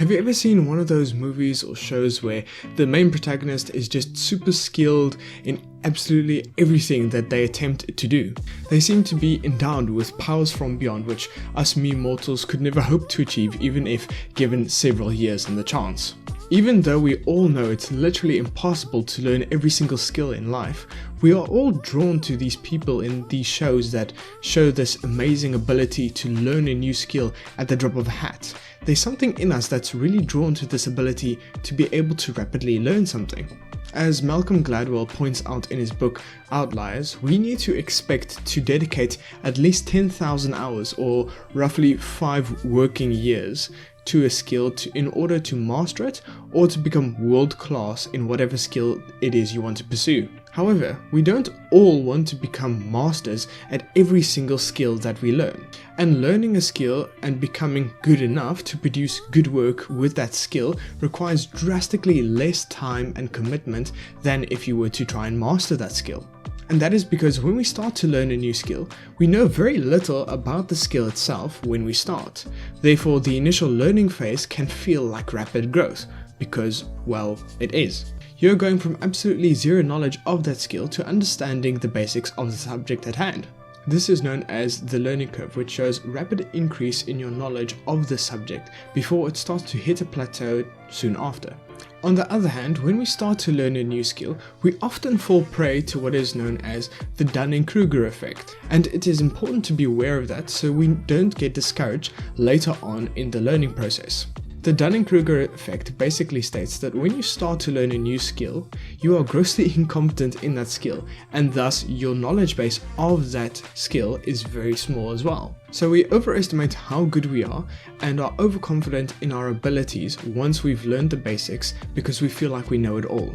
Have you ever seen one of those movies or shows where the main protagonist is just super skilled in absolutely everything that they attempt to do? They seem to be endowed with powers from beyond which us mere mortals could never hope to achieve, even if given several years and the chance. Even though we all know it's literally impossible to learn every single skill in life, we are all drawn to these people in these shows that show this amazing ability to learn a new skill at the drop of a hat. There's something in us that's really drawn to this ability to be able to rapidly learn something. As Malcolm Gladwell points out in his book Outliers, we need to expect to dedicate at least 10,000 hours or roughly 5 working years to a skill in order to master it or to become world class in whatever skill it is you want to pursue. However, we don't all want to become masters at every single skill that we learn. And learning a skill and becoming good enough to produce good work with that skill requires drastically less time and commitment than if you were to try and master that skill. And that is because when we start to learn a new skill, we know very little about the skill itself when we start. Therefore, the initial learning phase can feel like rapid growth because, well, it is. You're going from absolutely zero knowledge of that skill to understanding the basics of the subject at hand. This is known as the learning curve, which shows rapid increase in your knowledge of the subject before it starts to hit a plateau soon after. On the other hand, when we start to learn a new skill, we often fall prey to what is known as the Dunning-Kruger effect, and it is important to be aware of that so we don't get discouraged later on in the learning process. The Dunning-Kruger effect basically states that when you start to learn a new skill, you are grossly incompetent in that skill, and thus your knowledge base of that skill is very small as well. So we overestimate how good we are and are overconfident in our abilities once we've learned the basics because we feel like we know it all.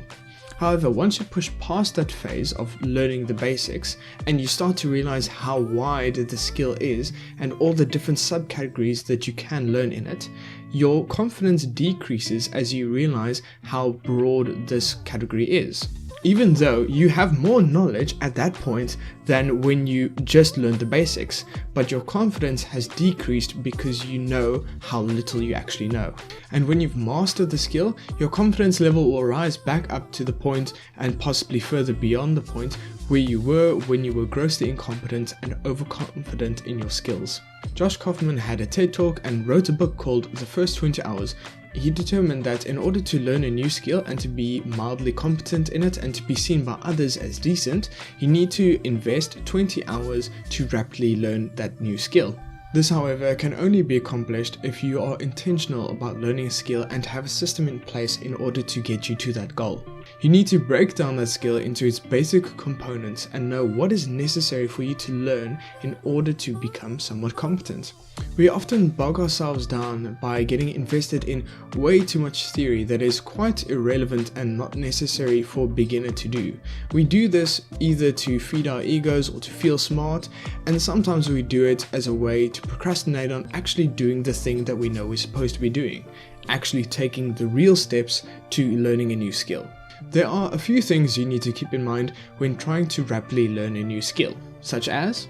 However, once you push past that phase of learning the basics and you start to realize how wide the skill is and all the different subcategories that you can learn in it, your confidence decreases as you realize how broad this category is. Even though you have more knowledge at that point than when you just learned the basics, but your confidence has decreased because you know how little you actually know. And when you've mastered the skill, your confidence level will rise back up to the point and possibly further beyond the point where you were when you were grossly incompetent and overconfident in your skills. Josh Kaufman had a TED Talk and wrote a book called The First 20 Hours. He determined that in order to learn a new skill and to be mildly competent in it and to be seen by others as decent, you need to invest 20 hours to rapidly learn that new skill. This, however, can only be accomplished if you are intentional about learning a skill and have a system in place in order to get you to that goal. You need to break down that skill into its basic components and know what is necessary for you to learn in order to become somewhat competent. We often bog ourselves down by getting invested in way too much theory that is quite irrelevant and not necessary for a beginner to do. We do this either to feed our egos or to feel smart, and sometimes we do it as a way to procrastinate on actually doing the thing that we know we're supposed to be doing, actually taking the real steps to learning a new skill. There are a few things you need to keep in mind when trying to rapidly learn a new skill, such as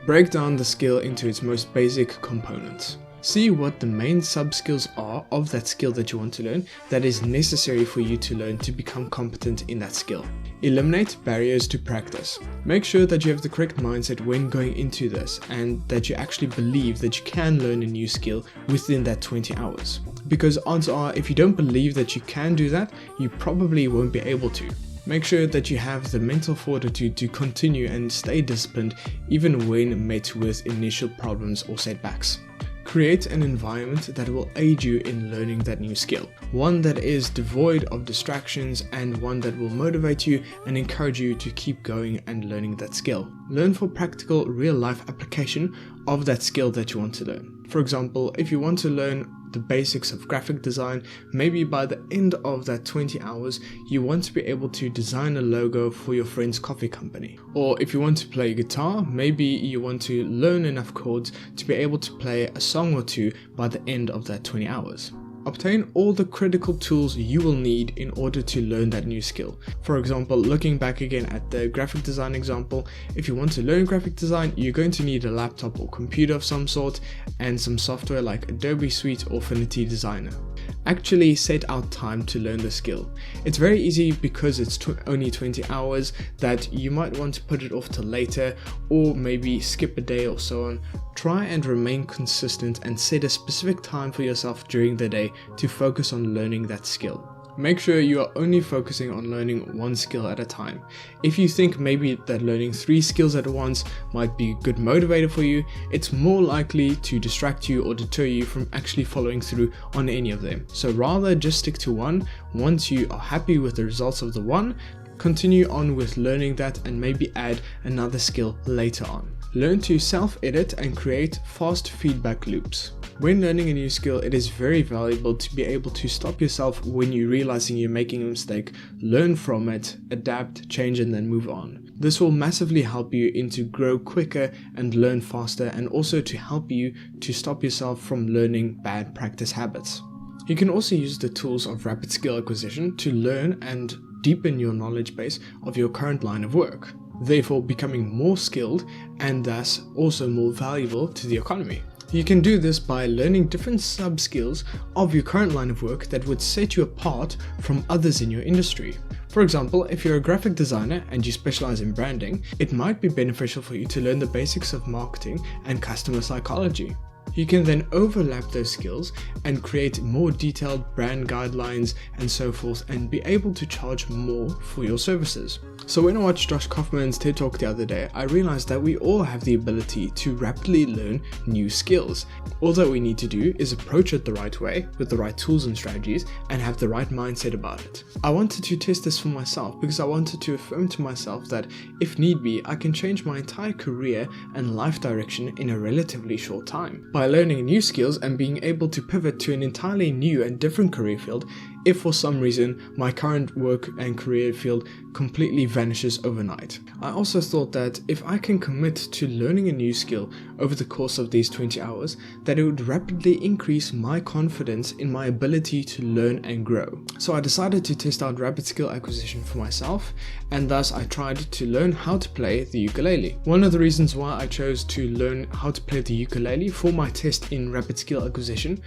break down the skill into its most basic components. See what the main sub-skills are of that skill that you want to learn that is necessary for you to learn to become competent in that skill. Eliminate barriers to practice. Make sure that you have the correct mindset when going into this and that you actually believe that you can learn a new skill within that 20 hours. Because odds are, if you don't believe that you can do that, you probably won't be able to. Make sure that you have the mental fortitude to continue and stay disciplined even when met with initial problems or setbacks. Create an environment that will aid you in learning that new skill. One that is devoid of distractions and one that will motivate you and encourage you to keep going and learning that skill. Learn for practical real-life application of that skill that you want to learn. For example, if you want to learn the basics of graphic design, maybe by the end of that 20 hours, you want to be able to design a logo for your friend's coffee company. Or if you want to play guitar, maybe you want to learn enough chords to be able to play a song or two by the end of that 20 hours. Obtain all the critical tools you will need in order to learn that new skill. For example, looking back again at the graphic design example, if you want to learn graphic design, you're going to need a laptop or computer of some sort and some software like Adobe Suite or Affinity Designer. Actually set out time to learn the skill. It's very easy because it's only 20 hours that you might want to put it off till later or maybe skip a day or so on. Try and remain consistent and set a specific time for yourself during the day to focus on learning that skill. Make sure you are only focusing on learning one skill at a time. If you think maybe that learning 3 skills at once might be a good motivator for you, it's more likely to distract you or deter you from actually following through on any of them. So rather just stick to one. Once you are happy with the results of the one, continue on with learning that and maybe add another skill later on. Learn to self-edit and create fast feedback loops. When learning a new skill, it is very valuable to be able to stop yourself when you're realizing you're making a mistake, learn from it, adapt, change, and then move on. This will massively help you to grow quicker and learn faster, and also to help you to stop yourself from learning bad practice habits. You can also use the tools of rapid skill acquisition to learn and deepen your knowledge base of your current line of work, therefore becoming more skilled and thus also more valuable to the economy. You can do this by learning different sub-skills of your current line of work that would set you apart from others in your industry. For example, if you're a graphic designer and you specialize in branding, it might be beneficial for you to learn the basics of marketing and customer psychology. You can then overlap those skills and create more detailed brand guidelines and so forth, and be able to charge more for your services. So when I watched Josh Kaufman's TED Talk the other day, I realized that we all have the ability to rapidly learn new skills. All that we need to do is approach it the right way, with the right tools and strategies, and have the right mindset about it. I wanted to test this for myself because I wanted to affirm to myself that if need be, I can change my entire career and life direction in a relatively short time. By learning new skills and being able to pivot to an entirely new and different career field, if for some reason my current work and career field completely vanishes overnight. I also thought that if I can commit to learning a new skill over the course of these 20 hours, that it would rapidly increase my confidence in my ability to learn and grow. So I decided to test out rapid skill acquisition for myself, and thus I tried to learn how to play the ukulele. One of the reasons why I chose to learn how to play the ukulele for my test in rapid skill acquisition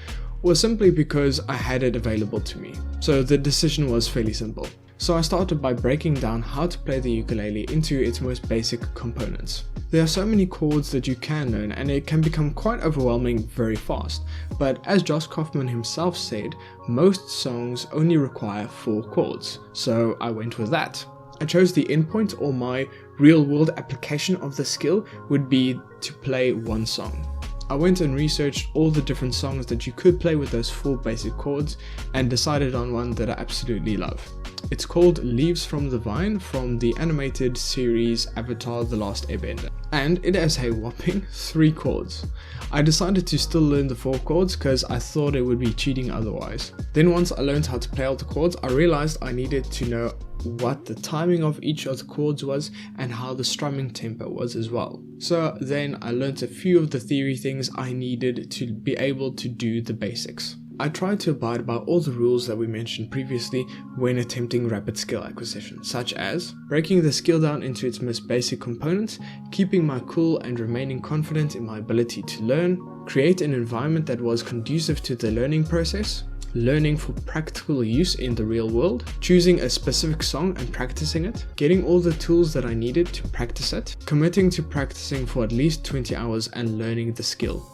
was simply because I had it available to me. So the decision was fairly simple. So I started by breaking down how to play the ukulele into its most basic components. There are so many chords that you can learn, and it can become quite overwhelming very fast. But as Josh Kaufman himself said, most songs only require 4 chords. So I went with that. I chose the endpoint, or my real world application of the skill would be to play one song. I went and researched all the different songs that you could play with those 4 basic chords and decided on one that I absolutely love. It's called Leaves from the Vine from the animated series Avatar: The Last Airbender, and it has a whopping 3 chords. I decided to still learn the 4 chords because I thought it would be cheating otherwise. Then once I learned how to play all the chords, I realized I needed to know what the timing of each of the chords was and how the strumming tempo was as well. So then I learned a few of the theory things I needed to be able to do the basics. I tried to abide by all the rules that we mentioned previously when attempting rapid skill acquisition, such as breaking the skill down into its most basic components, keeping my cool and remaining confident in my ability to learn, create an environment that was conducive to the learning process, learning for practical use in the real world, choosing a specific song and practicing it, getting all the tools that I needed to practice it, committing to practicing for at least 20 hours and learning the skill,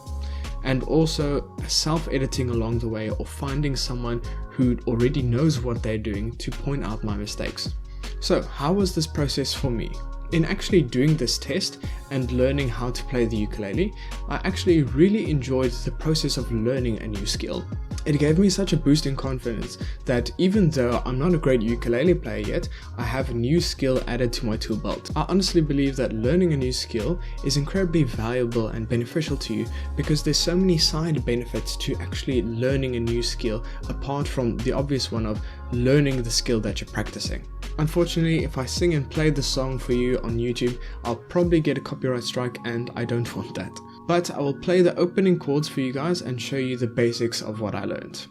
and also self-editing along the way, or finding someone who already knows what they're doing to point out my mistakes. So how was this process for me? In actually doing this test and learning how to play the ukulele, I actually really enjoyed the process of learning a new skill. It gave me such a boost in confidence that even though I'm not a great ukulele player yet, I have a new skill added to my tool belt. I honestly believe that learning a new skill is incredibly valuable and beneficial to you because there's so many side benefits to actually learning a new skill apart from the obvious one of learning the skill that you're practicing. Unfortunately, if I sing and play the song for you on YouTube, I'll probably get a copyright strike, and I don't want that. But I will play the opening chords for you guys and show you the basics of what I learned.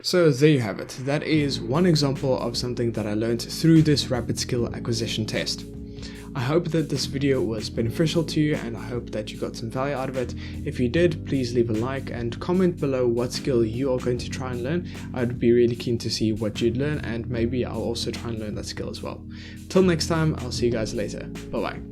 So there you have it. That is one example of something that I learned through this rapid skill acquisition test. I hope that this video was beneficial to you, and I hope that you got some value out of it. If you did, please leave a like and comment below what skill you are going to try and learn. I'd be really keen to see what you'd learn, and maybe I'll also try and learn that skill as well. Till next time, I'll see you guys later. Bye bye.